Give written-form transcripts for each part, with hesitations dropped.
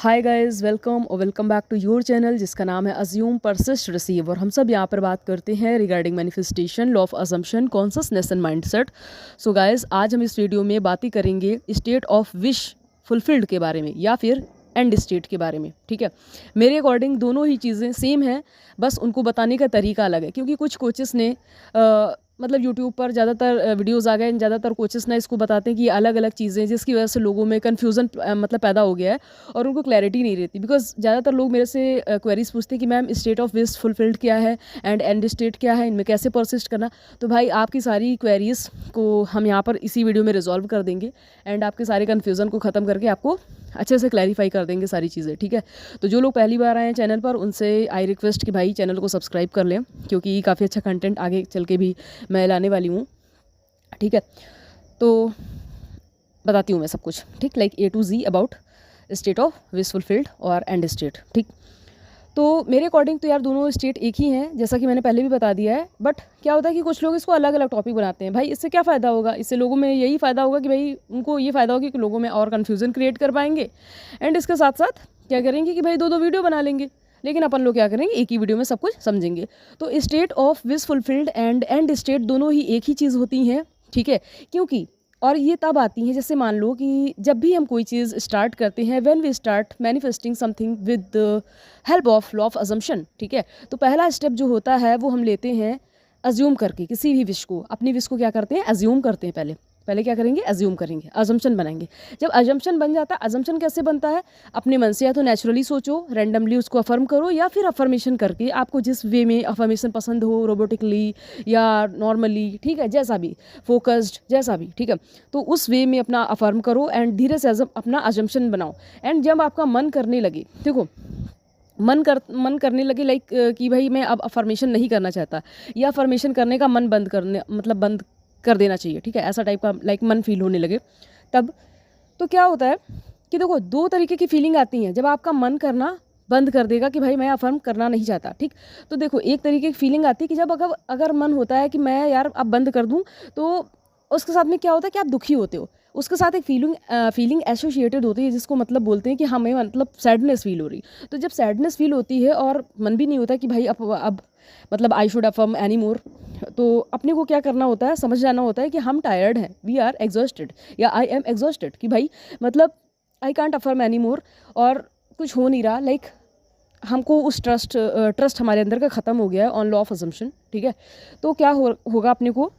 Hi guys, welcome back to your channel जिसका नाम है अज्यूम परसिस्ट रिसीव। और हम सब यहाँ पर बात करते हैं regarding manifestation, law of assumption, consciousness and mindset. So guys, आज हम इस वीडियो में बातें करेंगे स्टेट ऑफ विश फुलफिल्ड के बारे में या फिर एंड स्टेट के बारे में। ठीक है, मेरे अकॉर्डिंग दोनों ही चीज़ें सेम हैं, बस उनको बताने का तरीका अलग है। क्योंकि कुछ कोचेस ने मतलब यूट्यूब पर ज़्यादातर वीडियोस आ गए, ज़्यादातर कोचेस ना इसको बताते हैं कि अलग अलग चीज़ें, जिसकी वजह से लोगों में कन्फ्यूज़न मतलब पैदा हो गया है और उनको क्लैरिटी नहीं रहती। बिकॉज ज़्यादातर लोग मेरे से क्वेरीज पूछते हैं कि ma'am state of wish fulfilled क्या है एंड एंड स्टेट क्या है, इनमें कैसे परसिस्ट करना। तो भाई आपकी सारी क्वेरीज को हम यहाँ पर इसी वीडियो में रिजॉल्व कर देंगे एंड आपके सारे कन्फ्यूज़न को ख़त्म करके आपको अच्छे से क्लैरिफाई कर देंगे सारी चीज़ें। ठीक है, तो जो लोग पहली बार आए हैं चैनल पर, उनसे आई रिक्वेस्ट कि भाई चैनल को सब्सक्राइब कर लें, क्योंकि काफ़ी अच्छा कंटेंट आगे चल के भी मैं लाने वाली हूँ। ठीक है, तो बताती हूँ मैं सब कुछ, ठीक, like A to Z about state of wish fulfilled और एंड स्टेट। ठीक, तो मेरे अकॉर्डिंग तो यार दोनों स्टेट एक ही हैं, जैसा कि मैंने पहले भी बता दिया है। बट क्या होता है कि कुछ लोग इसको अलग अलग टॉपिक बनाते हैं। भाई इससे क्या फ़ायदा होगा? इससे लोगों में यही फ़ायदा होगा कि भाई उनको ये फ़ायदा होगा कि लोगों में और कन्फ्यूज़न क्रिएट कर पाएंगे एंड इसके साथ साथ क्या करेंगे कि भाई दो दो वीडियो बना लेंगे। लेकिन अपन लोग क्या करेंगे, एक ही वीडियो में सब कुछ समझेंगे। तो state of wish fulfilled and and state दोनों ही एक ही चीज़ होती हैं। ठीक है, क्योंकि और ये तब आती हैं, जैसे मान लो कि जब भी हम कोई चीज़ स्टार्ट करते हैं, when we start manifesting something with help of law of assumption. ठीक है, तो पहला स्टेप जो होता है वो हम लेते हैं अज्यूम करके। किसी भी विश को, अपनी विश को क्या करते हैं, अज्यूम करते हैं। पहले क्या करेंगे, अज्यूम करेंगे, अजम्पशन बनाएंगे। जब अजम्पशन बन जाता है, अजम्पशन कैसे बनता है, अपने मन से या तो नेचुरली सोचो, रैंडमली उसको अफर्म करो, या फिर अफर्मेशन करके, आपको जिस वे में अफर्मेशन पसंद हो, रोबोटिकली या नॉर्मली, ठीक है, जैसा भी, फोकस्ड, जैसा भी, ठीक है, तो उस वे में अपना अफर्म करो एंड धीरे से अपना अजम्पशन बनाओ। एंड जब आपका मन करने लगे, देखो मन करने लगे लाइक कि भाई मैं अब अफर्मेशन नहीं करना चाहता, या अफर्मेशन करने का मन बंद कर देना चाहिए। ठीक है, ऐसा टाइप का लाइक मन फील होने लगे, तब तो क्या होता है कि देखो दो तरीके की फीलिंग आती हैं जब आपका मन करना बंद कर देगा कि भाई मैं अफर्म करना नहीं चाहता। ठीक, तो देखो एक तरीके की फीलिंग आती है कि जब अगर मन होता है कि मैं यार अब बंद कर दूं, तो उसके साथ में क्या होता है कि आप दुखी होते हो, उसके साथ एक फीलिंग एसोसिएटेड होती है, जिसको मतलब बोलते हैं कि हमें मतलब सैडनेस फील हो रही। तो जब सैडनेस फील होती है और मन भी नहीं होता कि भाई अब मतलब I should affirm any more, तो अपने को क्या करना होता है, समझ जाना होता है कि हम टायर्ड हैं, वी आर एग्जॉस्टेड या आई एम एग्जॉस्टेड, कि भाई मतलब I can't affirm any more और कुछ हो नहीं रहा, लाइक हमको उस ट्रस्ट हमारे अंदर का ख़त्म हो गया है ऑन लॉ ऑफ अजम्पशन। ठीक है, तो क्या होगा, अपने को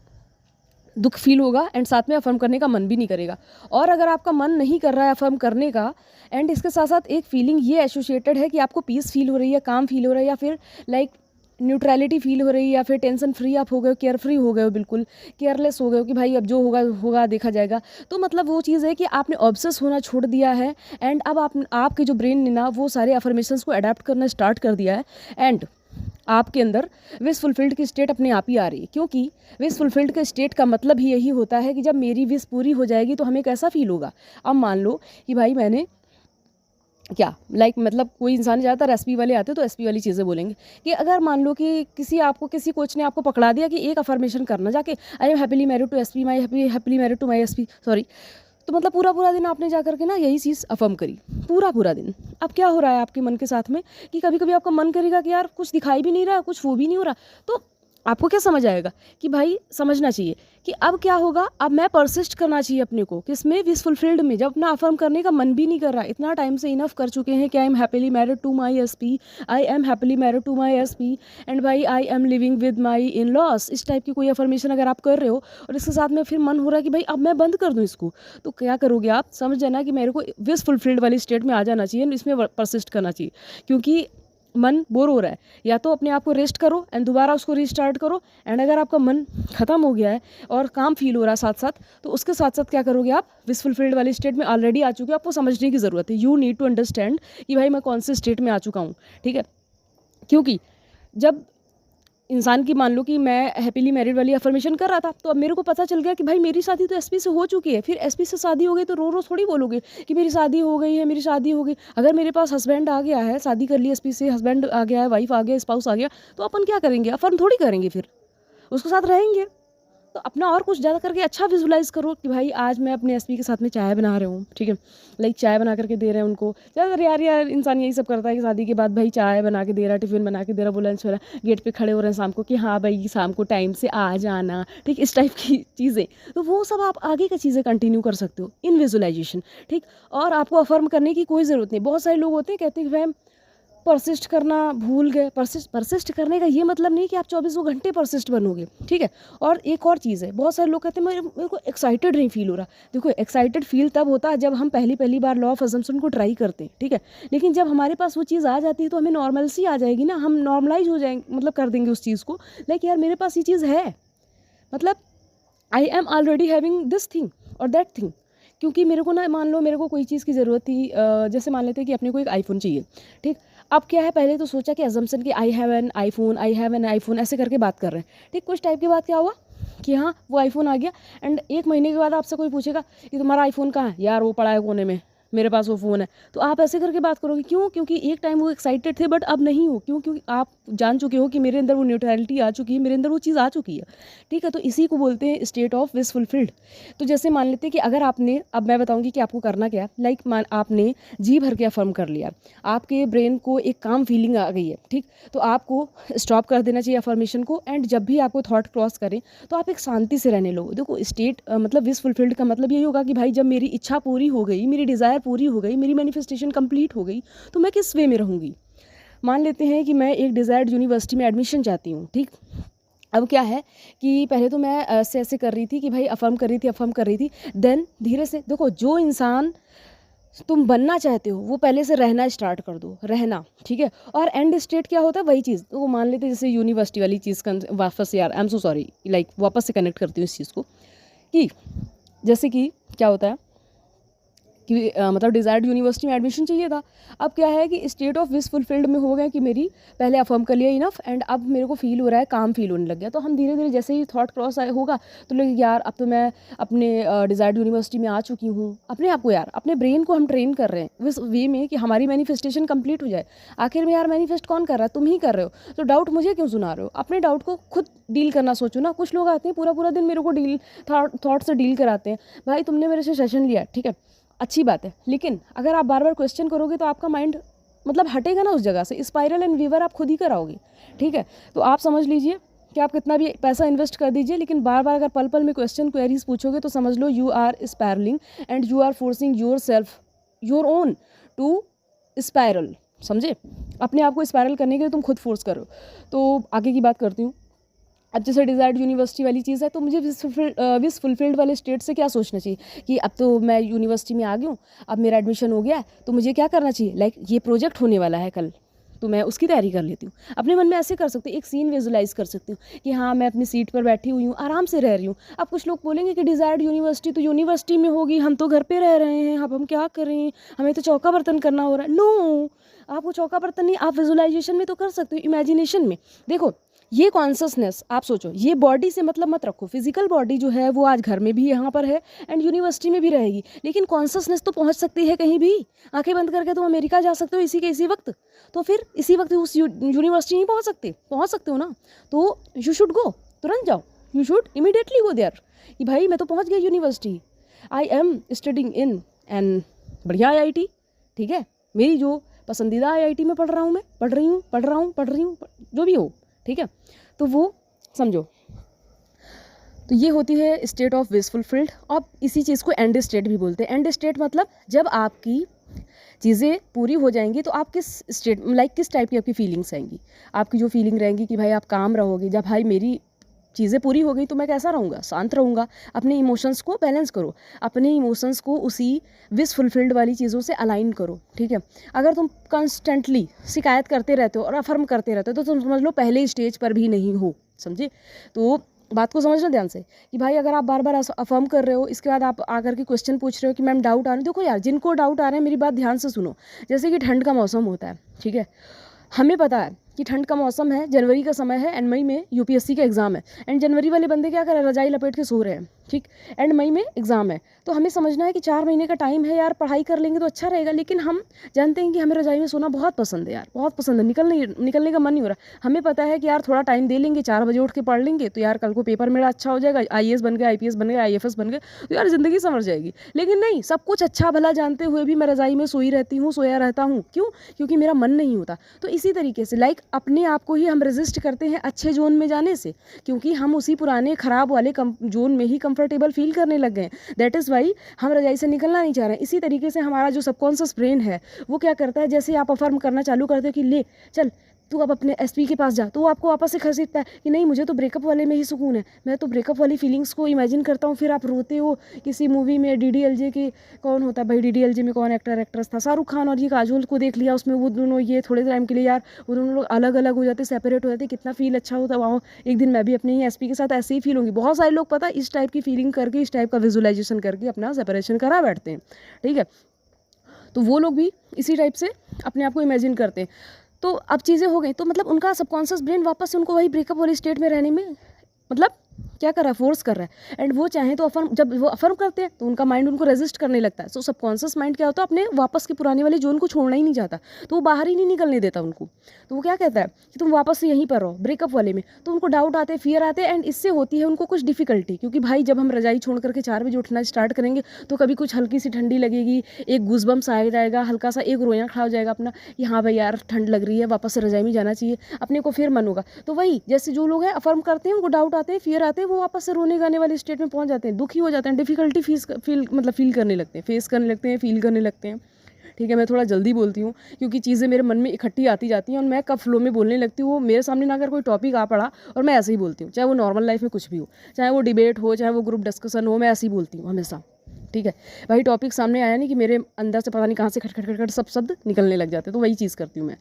दुख फील होगा एंड साथ में अफर्म करने का मन भी नहीं करेगा। और अगर आपका मन नहीं कर रहा है अफर्म करने का, एंड इसके साथ साथ एक फीलिंग ये एसोसिएटेड है कि आपको पीस फील हो रही है, काम फील हो रहा है, या फिर लाइक न्यूट्रलिटी फील हो रही है, या फिर टेंशन फ्री आप हो गए हो, केयर फ्री हो गए हो, बिल्कुल केयरलेस हो गए हो कि भाई अब जो होगा होगा देखा जाएगा। तो मतलब वो चीज़ है कि आपने ऑब्सेस होना छोड़ दिया है एंड अब आपके जो ब्रेन ने ना वो सारे अफर्मेशंस को अडेप्ट करना स्टार्ट कर दिया है एंड आपके अंदर विश फुलफिल्ड की स्टेट अपने आप ही आ रही है। क्योंकि विश फुलफिल्ड के स्टेट का मतलब ही यही होता है कि जब मेरी विश पूरी हो जाएगी तो हमें कैसा फील होगा। अब मान लो कि भाई मैंने क्या मतलब कोई इंसान ज़्यादातर एसपी वाले आते हैं तो एसपी वाली चीज़ें बोलेंगे कि अगर मान लो कि किसी कोच ने आपको पकड़ा दिया कि एक अफर्मेशन करना जाके, I am happily married to SP, my happily married to my SP, sorry, तो मतलब पूरा दिन आपने जा करके ना यही चीज़ अफर्म करी पूरा दिन। अब क्या हो रहा है आपके मन के साथ में कि कभी कभी आपका मन करेगा कि यार कुछ दिखाई भी नहीं रहा, कुछ वो भी नहीं हो रहा, तो आपको क्या समझ आएगा कि भाई समझना चाहिए कि अब क्या होगा, अब मैं परसिस्ट करना चाहिए अपने को किसमें, विश फुलफिल्ड में। जब अपना अफर्म करने का मन भी नहीं कर रहा, इतना टाइम से इनफ कर चुके हैं कि I am happily married to my SP, I am happily married to my SP and भाई I am living with my in laws, इस टाइप की कोई अफर्मेशन अगर आप कर रहे हो और इसके साथ में फिर मन हो रहा है कि भाई अब मैं बंद कर दूँ इसको, तो क्या करोगे आप, समझ जाना कि मेरे को विश फुलफिल्ड वाली स्टेट में आ जाना चाहिए, इसमें परसिस्ट करना चाहिए। क्योंकि मन बोर हो रहा है, या तो अपने आप को रेस्ट करो एंड दोबारा उसको रीस्टार्ट करो। एंड अगर आपका मन ख़त्म हो गया है और काम फील हो रहा है साथ साथ, तो उसके साथ साथ क्या करोगे आप, विश फुलफिल्ड वाली स्टेट में ऑलरेडी आ चुके हो, आपको समझने की ज़रूरत है, यू नीड टू अंडरस्टैंड कि भाई मैं कौन से स्टेट में आ चुका हूँ। ठीक है, क्योंकि जब इंसान की मान लो कि मैं हैप्पीली मैरिड वाली अफर्मेशन कर रहा था, तो अब मेरे को पता चल गया कि भाई मेरी शादी तो एसपी से हो चुकी है, फिर एसपी से शादी हो गई तो रो थोड़ी बोलोगे कि मेरी शादी हो गई है, मेरी शादी हो गई। अगर मेरे पास हस्बैंड आ गया है, शादी कर ली एसपी से, हस्बैंड आ गया है, वाइफ आ गया, स्पाउस आ गया, तो अपन क्या करेंगे, अफर्म थोड़ी करेंगे, फिर उसके साथ रहेंगे। तो अपना और कुछ ज़्यादा करके अच्छा विजुलाइज़ करो कि भाई आज मैं अपने एसपी के साथ में चाय बना रहा हूँ, ठीक है, लाइक चाय बना करके दे रहे हैं उनको। ज़्यादातर यार इंसान यही सब करता है कि शादी के बाद भाई चाय बना के दे रहा है, टिफ़िन बना के दे रहा है, बोला लंच हो रहा है, गेट पे खड़े हो रहे हैं शाम को कि हाँ भाई शाम को टाइम से आ जाना, ठीक, इस टाइप की चीज़ें। तो वो सब आप आगे की चीज़ें कंटिन्यू कर सकते हो इन विजुअलाइजेशन, ठीक। और आपको अफर्म करने की कोई ज़रूरत नहीं। बहुत सारे लोग होते हैं कहते हैं कि भाई परसिस्ट करना भूल गए। परसिस्ट करने का ये मतलब नहीं कि आप 24 घंटे परसिस्ट बनोगे, ठीक है। और एक और चीज़ है, बहुत सारे लोग कहते हैं मेरे को एक्साइटेड नहीं फील हो रहा। देखो, एक्साइटेड फील तब होता है जब हम पहली बार लॉ ऑफ अजम्पशन को ट्राई करते हैं, ठीक है। लेकिन जब हमारे पास वो चीज़ आ जाती है तो हमें नॉर्मल सी आ जाएगी ना, हम नॉर्मलाइज हो जाएंगे, मतलब कर देंगे उस चीज़ को, लाइक यार मेरे पास ये चीज़ है, मतलब I am already having this thing और दैट थिंग। क्योंकि मेरे को ना, मान लो मेरे को कोई चीज़ की ज़रूरत थी, जैसे मान लेते हैं कि अपने को एक आईफोन चाहिए, ठीक। अब क्या है, पहले तो सोचा कि अजम्पशन कि आई हैव एन आईफोन ऐसे करके बात कर रहे हैं, ठीक। कुछ टाइप के बाद क्या हुआ कि हाँ वो आईफोन आ गया, एंड 1 महीने के बाद आपसे कोई पूछेगा कि तुम्हारा आईफोन कहाँ है, यार वो पड़ा है कोने में, मेरे पास वो फ़ोन है। तो आप ऐसे करके बात करोगे, क्यों? क्योंकि एक टाइम वो एक्साइटेड थे बट अब नहीं हो। क्यों? क्योंकि आप जान चुके हो कि मेरे अंदर वो न्यूट्रलिटी आ चुकी है, मेरे अंदर वो चीज़ आ चुकी है, ठीक है। तो इसी को बोलते हैं स्टेट ऑफ विश फुलफिल्ड। तो जैसे मान लेते हैं कि अगर आपने, अब मैं बताऊंगी कि आपको करना क्या, लाइक आपने जी भर के अफर्म कर लिया, आपके ब्रेन को एक काम फीलिंग आ गई है, ठीक। तो आपको स्टॉप कर देना चाहिए अफर्मेशन को, एंड जब भी आपको थॉट क्रॉस करें तो आप एक शांति से रहने लो। देखो, स्टेट मतलब विश फुलफिल्ड का मतलब यही होगा कि भाई जब मेरी इच्छा पूरी हो गई, मेरी डिज़ायर पूरी हो गई, मेरी मैनिफेस्टेशन कंप्लीट हो गई, तो मैं किस वे में रहूँगी। मान लेते हैं कि मैं एक डिज़ायर्ड यूनिवर्सिटी में एडमिशन चाहती हूँ, ठीक। अब क्या है कि पहले तो मैं ऐसे कर रही थी कि भाई अफर्म कर रही थी, देन धीरे से, देखो, जो इंसान तुम बनना चाहते हो वो पहले से रहना स्टार्ट कर दो, रहना, ठीक है। और एंड स्टेट क्या होता है, वही चीज़। तो वो मान लेते हैं जैसे यूनिवर्सिटी वाली चीज़ वापस, यार I am so sorry, like वापस से कनेक्ट करती हूँ इस चीज़ को, कि जैसे कि क्या होता है कि मतलब डिज़ायर्ड यूनिवर्सिटी में एडमिशन चाहिए था। अब क्या है कि स्टेट ऑफ विश फुलफिल्ड में हो गया कि मेरी पहले अफर्म कर लिया इनफ, एंड अब मेरे को फील हो रहा है, काम फील होने लग गया। तो हम धीरे धीरे जैसे ही थॉट क्रॉस आए होगा तो लगे यार अब तो मैं अपने डिज़ायर्ड यूनिवर्सिटी में आ चुकी हूँ। अपने आप को, यार अपने ब्रेन को हम ट्रेन कर रहे हैं इस वे में कि हमारी मैनिफेस्टेशन कंप्लीट हो जाए। आखिर में यार मैनिफेस्ट कौन कर रहा है, तुम ही कर रहे हो, तो डाउट मुझे क्यों सुना रहे हो। अपने डाउट को खुद डील करना सोचो ना। कुछ लोग आते हैं पूरा पूरा दिन मेरे को थॉट से डील कराते हैं। भाई तुमने मेरे से सेशन लिया, ठीक है, अच्छी बात है, लेकिन अगर आप बार बार क्वेश्चन करोगे तो आपका माइंड मतलब हटेगा ना उस जगह से। स्पाइरल एंड वीवर आप खुद ही कराओगे, ठीक है। तो आप समझ लीजिए कि आप कितना भी पैसा इन्वेस्ट कर दीजिए, लेकिन बार बार अगर पल पल में क्वेश्चन क्वेरीज पूछोगे तो समझ लो you are spiralling and you are forcing your self, your own to spiral. समझे? अपने आप को स्पायरल करने के लिए तुम खुद फोर्स करो। तो आगे की बात करती हूँ। अब जैसे डिज़ायर्ड यूनिवर्सिटी वाली चीज़ है, तो मुझे विश फुलफिल्ड वाले स्टेट से क्या सोचना चाहिए कि अब तो मैं यूनिवर्सिटी में आ गई हूँ, अब मेरा एडमिशन हो गया है, तो मुझे क्या करना चाहिए, लाइक ये प्रोजेक्ट होने वाला है कल, तो मैं उसकी तैयारी कर लेती हूँ। अपने मन में ऐसे कर सकते हो, एक सीन विजुलाइज कर सकती हूँ कि हाँ मैं अपनी सीट पर बैठी हुई हूँ, आराम से रह रही हूँ। अब कुछ लोग बोलेंगे कि डिज़ायर्ड यूनिवर्सिटी तो यूनिवर्सिटी में होगी, हम तो घर पे रह रहे हैं, अब हम क्या करें, हमें तो चौका बर्तन करना हो रहा है। नो, आपको चौका बर्तन नहीं, आप विजुलाइजेशन में तो कर सकते हो, इमेजिनेशन में। देखो, ये कॉन्शसनेस आप सोचो, ये बॉडी से मतलब मत रखो। फिजिकल बॉडी जो है वो आज घर में भी यहाँ पर है एंड यूनिवर्सिटी में भी रहेगी, लेकिन कॉन्शसनेस तो पहुँच सकती है कहीं भी। आंखें बंद करके तुम अमेरिका जा सकते हो इसी के इसी वक्त, तो फिर इसी वक्त उस यूनिवर्सिटी नहीं पहुँच सकते हो ना, तो यू शुड गो, तुरंत जाओ, you should immediately go there कि भाई मैं तो पहुँच गया university, I am studying in an बढ़िया IIT, ठीक है, मेरी जो पसंदीदा IIT में पढ़ रहा हूँ, मैं पढ़ रही हूँ जो भी हो, ठीक है। तो वो समझो, तो ये होती है स्टेट ऑफ विश फुलफिल्ड। अब इसी चीज़ को एंड स्टेट भी बोलते हैं। एंड स्टेट मतलब जब आपकी चीज़ें पूरी हो जाएंगी तो आप किस स्टेट, लाइक किस टाइप की आपकी फीलिंग्स आएंगी। आपकी जो फीलिंग रहेंगी कि भाई आप काम रहोगे, जब भाई मेरी चीज़ें पूरी हो गई तो मैं कैसा रहूँगा, शांत रहूँगा। अपने इमोशंस को बैलेंस करो, अपने इमोशंस को उसी विश फुलफिल्ड वाली चीज़ों से अलाइन करो, ठीक है। अगर तुम कॉन्स्टेंटली शिकायत करते रहते हो और अफर्म करते रहते हो तो तुम समझ लो पहले स्टेज पर भी नहीं हो, समझे। तो बात को समझना ध्यान से कि भाई अगर आप बार बार अफर्म कर रहे हो, इसके बाद आप आकर के क्वेश्चन पूछ रहे हो कि मैम डाउट आ रहे हैं। देखो यार, जिनको डाउट आ रहे हैं मेरी बात ध्यान से सुनो। जैसे कि ठंड का मौसम होता है, ठीक है, हमें पता है कि ठंड का मौसम है, जनवरी का समय है एंड मई में UPSC का एग्जाम है, एंड जनवरी वाले बंदे क्या कर रहे हैं, रजाई लपेट के सो रहे हैं, ठीक। एंड मई में एग्ज़ाम है, तो हमें समझना है कि 4 महीने का टाइम है यार, पढ़ाई कर लेंगे तो अच्छा रहेगा। लेकिन हम जानते हैं कि हमें रज़ाई में सोना बहुत पसंद है यार, बहुत पसंद है, निकलने का मन नहीं हो रहा। हमें पता है कि यार थोड़ा टाइम दे लेंगे, 4 बजे उठ के पढ़ लेंगे तो यार कल को पेपर मेरा अच्छा हो जाएगा, आईएएस बन गए, आईपीएस बन गए, आईएफएस बन गए, तो यार ज़िंदगी संवर जाएगी। लेकिन नहीं, सब कुछ अच्छा भला जानते हुए भी मैं रज़ाई में सोई रहती हूँ, सोया रहता हूँ। क्यों? क्योंकि मेरा मन नहीं होता। तो इसी तरीके से अपने आप को ही हम रेजिस्ट करते हैं अच्छे जोन में जाने से, क्योंकि हम उसी पुराने खराब वाले जोन में ही कंफर्टेबल फील करने लग गए। दैट इज़ वाई हम रजाई से निकलना नहीं चाह रहे हैं। इसी तरीके से हमारा जो सबकॉन्शियस ब्रेन है वो क्या करता है, जैसे आप अफर्म करना चालू करते हो कि ले चल तू अब अपने एसपी के पास जा, तो वो आपको वापस से खसीदता है कि नहीं, मुझे तो ब्रेकअप वाले में ही सुकून है, मैं तो ब्रेकअप वाली फीलिंग्स को इमेजिन करता हूँ। फिर आप रोते हो। किसी मूवी में डीडीएलजे के कौन होता है भाई, डीडीएलजे में कौन एक्ट्रेस था, शाहरुख खान और ये काजोल को देख लिया, उसमें वो दोनों ये थोड़े टाइम के लिए यार वो दोनों लोग अलग अलग हो जाते, सेपरेट हो जाते, कितना फील अच्छा होता। वाह, एक दिन मैं भी अपने ही एसपी के साथ ऐसे ही फील होंगी। बहुत सारे लोग पता इस टाइप की फीलिंग करके, इस टाइप का विजुअलाइजेशन करके अपना सेपरेशन करा बैठते हैं। ठीक है, तो वो लोग भी इसी टाइप से अपने आप को इमेजिन करते हैं। तो अब चीज़ें हो गई, तो मतलब उनका सबकॉन्शियस ब्रेन वापस से उनको वही ब्रेकअप वाली स्टेट में रहने में मतलब क्या कर रहा है, फोर्स कर रहा है। एंड वो चाहे तो अफर्म, जब वो अफर्म करते हैं तो उनका माइंड उनको रेजिस्ट करने लगता है। सो सबकॉन्शियस माइंड क्या होता है, अपने वापस के पुराने वाले जोन को छोड़ना ही नहीं चाहता, तो वो बाहर ही नहीं निकलने देता उनको। तो वो क्या कहता है कि तुम वापस से यहीं पर रहो ब्रेकअप वाले में। तो उनको डाउट आते, फियर आते, एंड इससे होती है उनको कुछ डिफिकल्टी, क्योंकि भाई जब हम रजाई छोड़ करके 4 बजे उठना स्टार्ट करेंगे तो कभी कुछ हल्की सी ठंडी लगेगी, एक गूज़बम्स आ जाएगा, हल्का सा एक रोया खड़ा हो जाएगा अपना कि हाँ भाई यार ठंड लग रही है, वापस से रजाई में जाना चाहिए, अपने को फिर मन होगा। तो वही जैसे जो लोग हैं अफर्म करते हैं, उनको डाउट आते हैं, फियर आते हैं, वो वापस से रोने गाने वाले स्टेट में पहुंच जाते हैं, दुखी हो जाते हैं, डिफिकल्टी फील करने लगते हैं, फेस करने लगते हैं, फील करने लगते हैं। ठीक है, मैं थोड़ा जल्दी बोलती हूँ क्योंकि चीज़ें मेरे मन में इकट्ठी आती जाती हैं और मैं कब फ्लो में बोलने लगती हूँ, वो मेरे सामने ना अगर कोई टॉपिक आ पड़ा और मैं ऐसे ही बोलती हूँ, चाहे वो नॉर्मल लाइफ में कुछ भी हो, चाहे वो डिबेट हो, चाहे वो ग्रुप डिस्कशन हो, मैं ऐसे ही बोलती हूँ हमेशा। ठीक है, वही टॉपिक सामने आया नहीं कि मेरे अंदर से पता नहीं कहाँ से खट खट खट खट सब शब्द निकलने लग जाते हैं, तो वही चीज़ करती हूँ मैं।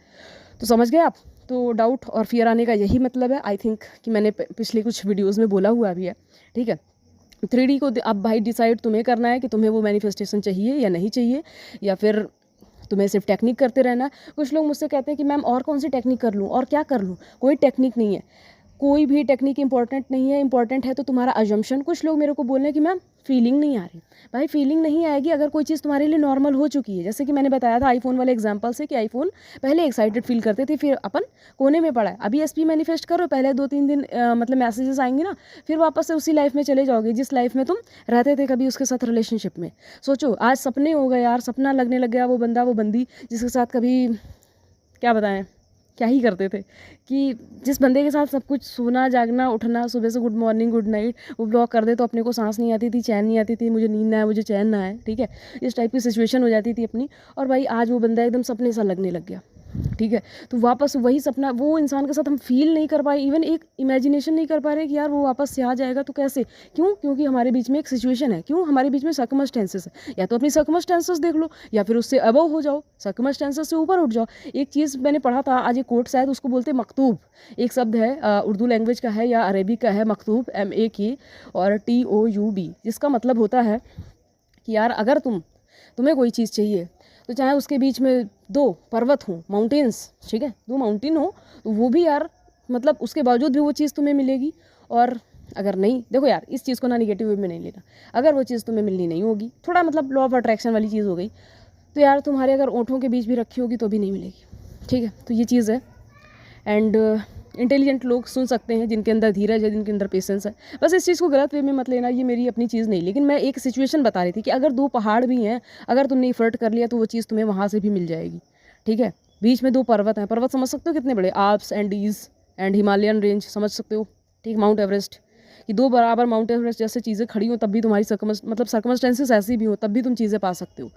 तो समझ गए आप? तो डाउट और फियर आने का यही मतलब है, आई थिंक कि मैंने पिछले कुछ वीडियोज़ में बोला हुआ भी है। ठीक है, 3D को अब भाई डिसाइड तुम्हें करना है कि तुम्हें वो मैनिफेस्टेशन चाहिए या नहीं चाहिए, या फिर तुम्हें सिर्फ टेक्निक करते रहना। कुछ लोग मुझसे कहते हैं कि मैम और कौन सी टेक्निक कर लूँ और क्या कर लूँ। कोई टेक्निक नहीं है, कोई भी टेक्निक इंपॉर्टेंट नहीं है, इंपॉर्टेंट है तो तुम्हारा अजम्पशन। कुछ लोग मेरे को बोल रहे हैं कि मैम फीलिंग नहीं आ रही। भाई फीलिंग नहीं आएगी अगर कोई चीज़ तुम्हारे लिए नॉर्मल हो चुकी है। जैसे कि मैंने बताया था आईफोन वाले एग्जांपल से कि आईफोन पहले एक्साइटेड फील करते थे, फिर अपन कोने में पड़ा है। अभी एसपी मैनिफेस्ट करो, पहले 2-3 दिन मतलब मैसेजेस आएंगे ना, फिर वापस से उसी लाइफ में चले जाओगे जिस लाइफ में तुम रहते थे कभी उसके साथ रिलेशनशिप में। सोचो आज सपने हो गए यार, सपना लगने लग गया वो बंदा वो बंदी जिसके साथ कभी क्या बताएं क्या ही करते थे, कि जिस बंदे के साथ सब कुछ सोना जागना उठना, सुबह से गुड मॉर्निंग गुड नाइट, वो ब्लॉक कर दे तो अपने को सांस नहीं आती थी, चैन नहीं आती थी, मुझे नींद ना है, मुझे चैन ना है। ठीक है, इस टाइप की सिचुएशन हो जाती थी अपनी। और भाई आज वो बंदा एकदम सपने सा लगने लग गया। ठीक है, तो वापस वही सपना वो इंसान के साथ हम फील नहीं कर पाए, इवन एक इमेजिनेशन नहीं कर पा रहे कि यार वो वापस से आ जाएगा तो कैसे। क्यों? क्योंकि हमारे बीच में एक सिचुएशन है। क्यों? हमारे बीच में सर्कमस्टेंसेस है। या तो अपनी सर्कमस्टेंसेस देख लो या फिर उससे अबव हो जाओ, सर्कमस्टेंसेस से ऊपर उठ जाओ। एक चीज़ मैंने पढ़ा था आज, एक कोट शायद उसको बोलते मकतूब। एक शब्द है उर्दू लैंग्वेज का है या अरेबिक का है, मकतूब MAK और TOUB, जिसका मतलब होता है कि यार अगर तुम्हें कोई चीज़ चाहिए तो चाहे उसके बीच में 2 पर्वत हों, माउंटेन्स, ठीक है, 2 माउंटेन हो तो वो भी यार मतलब उसके बावजूद भी वो चीज़ तुम्हें मिलेगी। और अगर नहीं, देखो यार इस चीज़ को ना निगेटिव वे में नहीं लेना, अगर वो चीज़ तुम्हें मिलनी नहीं होगी, थोड़ा मतलब लॉ ऑफ अट्रैक्शन वाली चीज़ हो गई, तो यार तुम्हारे अगर ओंठों के बीच भी रखी होगी तो भी नहीं मिलेगी। ठीक है, तो ये चीज़ है। एंड इंटेलिजेंट लोग सुन सकते हैं जिनके अंदर धीरज है, जिनके अंदर पेशेंस है। बस इस चीज़ को गलत वे में मत लेना, ये मेरी अपनी चीज़ नहीं, लेकिन मैं एक सिचुएशन बता रही थी कि अगर 2 पहाड़ भी हैं, अगर तुमने एफर्ट कर लिया तो वो चीज़ तुम्हें वहाँ से भी मिल जाएगी। ठीक है, बीच में 2 पर्वत हैं, पर्वत समझ सकते हो कितने बड़े, Alps Andes and Himalayan range समझ सकते हो। ठीक, माउंट एवरेस्ट, कि 2 बराबर माउंट एवरेस्ट जैसे चीज़ें खड़ी हो तब भी तुम्हारी सर्कमस्टेंसेस ऐसी भी हो तब भी तुम चीज़ें पा सकते हो।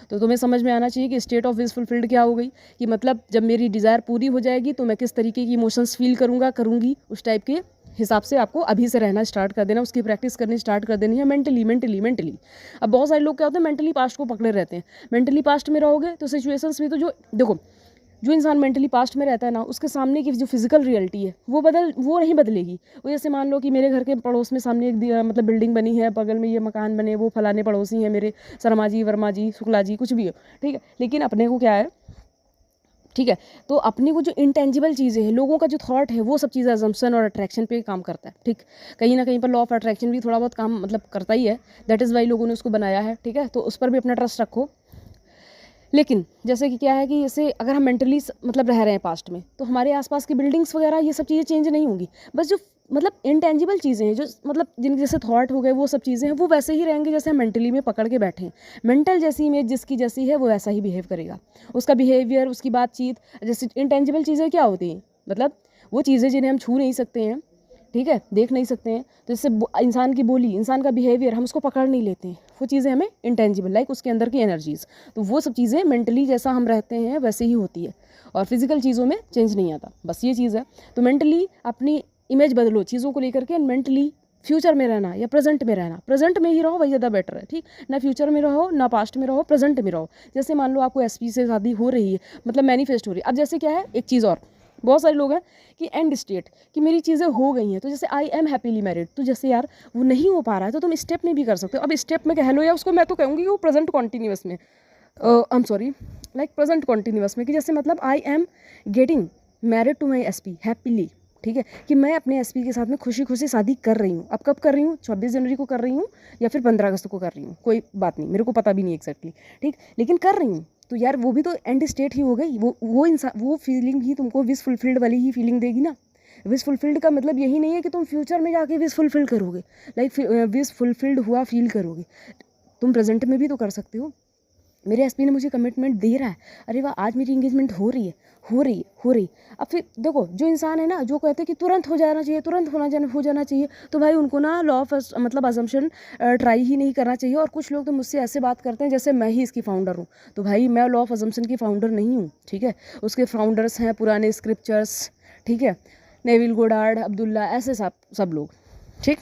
तो तुम्हें समझ में आना चाहिए कि स्टेट ऑफ विश फुलफिल्ड क्या हो गई, कि मतलब जब मेरी डिज़ायर पूरी हो जाएगी तो मैं किस तरीके की इमोशंस फील करूँगी, उस टाइप के हिसाब से आपको अभी से रहना स्टार्ट कर देना, उसकी प्रैक्टिस करनी स्टार्ट कर देनी है मेंटली। अब बहुत सारे लोग क्या होते हैं मेंटली पास्ट को पकड़े रहते हैं। मेंटली पास्ट में रहोगे तो सिचुएशंस भी तो जो देखो, जो इंसान मेंटली पास्ट में रहता है ना, उसके सामने की जो फिजिकल रियलिटी है वो नहीं बदलेगी। वो जैसे मान लो कि मेरे घर के पड़ोस में सामने एक मतलब बिल्डिंग बनी है, बगल में ये मकान बने, वो फलाने पड़ोसी हैं मेरे, शर्मा जी, वर्मा जी, शुक्ला जी, कुछ भी हो। ठीक है, लेकिन अपने को क्या है, ठीक है। तो अपनी वो जो इंटेंजिबल चीज़ें हैं, लोगों का जो थॉट है, वो सब चीज़ें अजम्पशन और अट्रैक्शन पे काम करता है। ठीक, कहीं ना कहीं पर लॉ ऑफ अट्रैक्शन भी थोड़ा बहुत काम मतलब करता ही है, दैट इज़ वाई लोगों ने उसको बनाया है। ठीक है, तो उस पर भी अपना ट्रस्ट रखो। लेकिन जैसे कि क्या है कि जैसे अगर हम मेंटली मतलब रह रहे हैं पास्ट में, तो हमारे आसपास की बिल्डिंग्स वगैरह ये सब चीज़ें चेंज नहीं होंगी। बस जो मतलब इंटेंजिबल चीज़ें हैं, जो मतलब जिनके जैसे थॉट हो गए, वो सब चीज़ें हैं, वो वैसे ही रहेंगे जैसे हम मेंटली में पकड़ के बैठे हैं। मेंटल जैसी इमेज जिसकी जैसी है, वो वैसा ही बिहेव करेगा। उसका बिहेवियर, उसकी बातचीत, जैसे इंटेंजिबल चीज़ें क्या होती हैं, मतलब वो चीज़ें जिन्हें हम छू नहीं सकते हैं, ठीक है, देख नहीं सकते हैं, तो जैसे इंसान की बोली, इंसान का बिहेवियर, हम उसको पकड़ नहीं लेते हैं, वो चीज़ें हमें इंटेंजिबल, लाइक उसके अंदर की एनर्जीज़, तो वो सब चीज़ें मेंटली जैसा हम रहते हैं वैसे ही होती है, और फिजिकल चीज़ों में चेंज नहीं आता, बस ये चीज़ है। तो मेंटली अपनी इमेज बदलो चीज़ों को लेकर के, मेंटली फ्यूचर में रहना या प्रेजेंट में रहना, प्रेजेंट में ही रहो, वही ज़्यादा बेटर है। ठीक, ना फ्यूचर में रहो ना पास्ट में रहो, प्रेजेंट में रहो। जैसे मान लो आपको एसपी से शादी हो रही है, मतलब मैनिफेस्ट हो रही है। अब जैसे क्या है, एक चीज़ और बहुत सारे लोग हैं कि एंड स्टेट, कि मेरी चीज़ें हो गई हैं, तो जैसे आई एम हैप्पीली मैरिड, तो जैसे यार वो नहीं हो पा रहा है, तो तुम स्टेप में भी कर सकते हो। अब स्टेप में कह लो, या उसको मैं तो कहूँगी कि वो प्रेजेंट कॉन्टीन्यूअस में, I am sorry, like present continuous में, कि जैसे मतलब I am getting married to my SP happily. ठीक है, कि मैं अपने एसपी के साथ में खुशी खुशी शादी कर रही हूँ। अब कब कर रही हूँ, 26 जनवरी को कर रही हूँ या फिर 15 अगस्त को कर रही हूँ, कोई बात नहीं, मेरे को पता भी नहीं एक्जैक्टली। ठीक, लेकिन कर रही हूँ, तो यार वो भी तो एंड स्टेट ही हो गई। वो इंसान, वो फीलिंग ही तुमको विश फुलफिल्ड वाली ही फीलिंग देगी ना। विश फुलफिल्ड का मतलब यही नहीं है कि तुम फ्यूचर में जाके विश फुलफिल करोगे, लाइक विश फुलफिल्ड हुआ फील करोगे, तुम प्रेजेंट में भी तो कर सकते हो। मेरे एसपी ने मुझे कमिटमेंट दे रहा है, अरे वाह, आज मेरी इंगेजमेंट हो रही है, हो रही है, हो रही। अब फिर देखो, जो इंसान है ना, जो कहते हैं कि तुरंत हो जाना चाहिए, तुरंत हो जाना चाहिए, तो भाई उनको ना लॉ ऑफ मतलब अजम्पशन ट्राई ही नहीं करना चाहिए। और कुछ लोग तो मुझसे ऐसे बात करते हैं जैसे मैं ही इसकी फाउंडर हूँ, तो भाई मैं लॉ ऑफ अजम्पशन की फाउंडर नहीं हूँ। ठीक है, उसके फाउंडर्स हैं पुराने स्क्रिप्चर्स, ठीक है, नेविल गोडार्ड, अब्दुल्ला, ऐसे सब लोग। ठीक,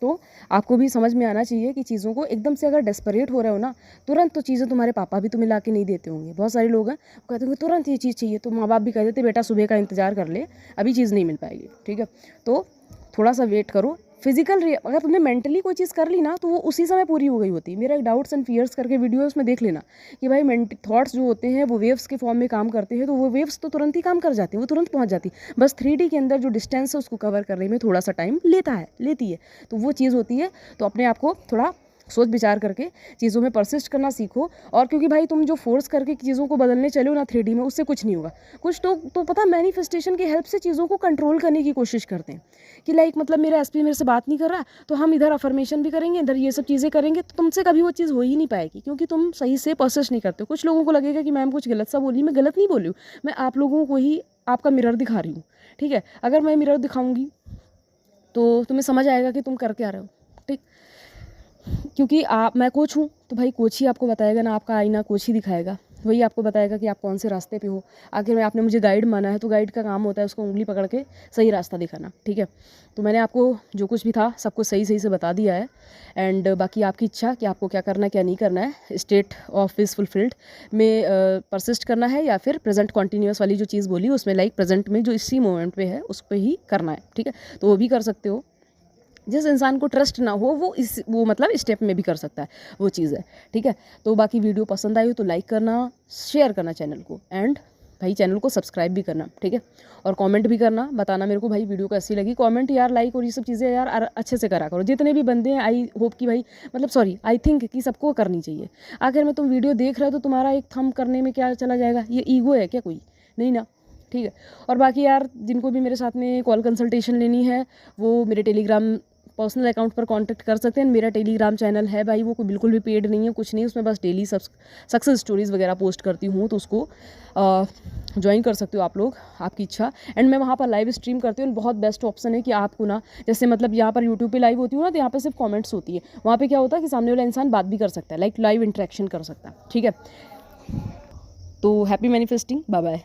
तो आपको भी समझ में आना चाहिए कि चीज़ों को एकदम से अगर डेस्परेट हो रहे हो ना, तुरंत तो चीज़ें तुम्हारे पापा भी तुम्हें ला के नहीं देते होंगे। बहुत सारे लोग हैं कहते हैं तुरंत ये चीज़ चाहिए, तो माँ बाप भी कह देते बेटा सुबह का इंतजार कर ले, अभी चीज़ नहीं मिल पाएगी। ठीक है, तो थोड़ा सा वेट करो। फिजिकल अगर तुमने मेंटली कोई चीज़ कर ली ना, तो वो उसी समय पूरी हो गई होती। मेरा एक डाउट्स एंड फियर्स करके वीडियो है, उसमें देख लेना कि भाई थॉट्स जो होते हैं वो वेव्स के फॉर्म में काम करते हैं, तो वो वेव्स तो तुरंत ही काम कर जाती हैं, वो तुरंत पहुंच जाती। बस 3D के अंदर जो डिस्टेंस है उसको कवर करने में थोड़ा सा टाइम लेती है, तो वो चीज़ होती है। तो अपने आप को थोड़ा सोच विचार करके चीज़ों में परसिस्ट करना सीखो। और क्योंकि भाई तुम जो फोर्स करके चीज़ों को बदलने चलो ना 3D में, उससे कुछ नहीं होगा। कुछ तो पता, मैनिफेस्टेशन की हेल्प से चीज़ों को कंट्रोल करने की कोशिश करते हैं कि लाइक मतलब मेरा एसपी मेरे से बात नहीं कर रहा, तो हम इधर अफर्मेशन भी करेंगे, इधर ये सब चीज़ें करेंगे, तो तुमसे कभी वो चीज़ हो ही नहीं पाएगी, क्योंकि तुम सही से परसिस्ट नहीं करते हो। कुछ लोगों को लगेगा कि मैम कुछ गलत सा बोली, मैं गलत नहीं बोली हूँ, मैं आप लोगों को ही आपका मिरर दिखा रही हूँ। ठीक है, अगर मैं मिरर दिखाऊंगी तो तुम्हें समझ आएगा कि तुम कर क्या रहे हो। ठीक, क्योंकि मैं कोच हूँ, तो भाई कोच ही आपको बताएगा ना, आपका आईना कोच ही दिखाएगा, वही आपको बताएगा कि आप कौन से रास्ते पे हो। आखिर में आपने मुझे गाइड माना है, तो गाइड का काम होता है उसको उंगली पकड़ के सही रास्ता दिखाना। ठीक है, तो मैंने आपको जो कुछ भी था सब कुछ सही सही से बता दिया है। एंड बाकी आपकी इच्छा कि आपको क्या करना है क्या नहीं करना है, स्टेट ऑफ विश फुलफिल्ड में परसिस्ट करना है, या फिर प्रेजेंट कॉन्टीन्यूअस वाली जो चीज़ बोली उसमें, लाइक प्रेजेंट में जो इसी मोमेंट पे है उस पर ही करना है। ठीक है, तो वो भी कर सकते हो। जिस इंसान को ट्रस्ट ना हो वो मतलब स्टेप में भी कर सकता है, वो चीज़ है। ठीक है, तो बाकी वीडियो पसंद आई हो तो लाइक करना, शेयर करना चैनल को, एंड भाई चैनल को सब्सक्राइब भी करना। ठीक है, और कमेंट भी करना, बताना मेरे को भाई वीडियो कैसी लगी। कमेंट यार, लाइक और ये सब चीज़ें यार अच्छे से करा करो, जितने भी बंदे हैं। आई होप कि भाई मतलब सॉरी आई थिंक कि सबको करनी चाहिए। आखिर में तुम वीडियो देख रहे हो तो तुम्हारा एक थंब करने में क्या चला जाएगा, ये ईगो है क्या कोई, नहीं ना। ठीक है, और बाकी यार जिनको भी मेरे साथ में कॉल कंसल्टेशन लेनी है, वो मेरे टेलीग्राम पर्सनल अकाउंट पर कांटेक्ट कर सकते हैं। मेरा टेलीग्राम चैनल है भाई, वो कोई बिल्कुल भी पेड नहीं है, कुछ नहीं, उसमें बस डेली सक्सेस स्टोरीज़ वगैरह पोस्ट करती हूँ, तो उसको ज्वाइन कर सकते हो आप लोग, आपकी इच्छा। एंड मैं वहाँ पर लाइव स्ट्रीम करती हूँ। बहुत बेस्ट ऑप्शन है कि आपको ना, जैसे मतलब यहाँ पर यूट्यूब पे लाइव होती हूँ ना, तो यहाँ पर सिर्फ कॉमेंट्स होती है, वहाँ पर क्या होता है कि सामने वाला इंसान बात भी कर सकता है, लाइक लाइव इंटरेक्शन कर सकता है। ठीक है, तो हैप्पी मैनिफेस्टिंग, बाय बाय।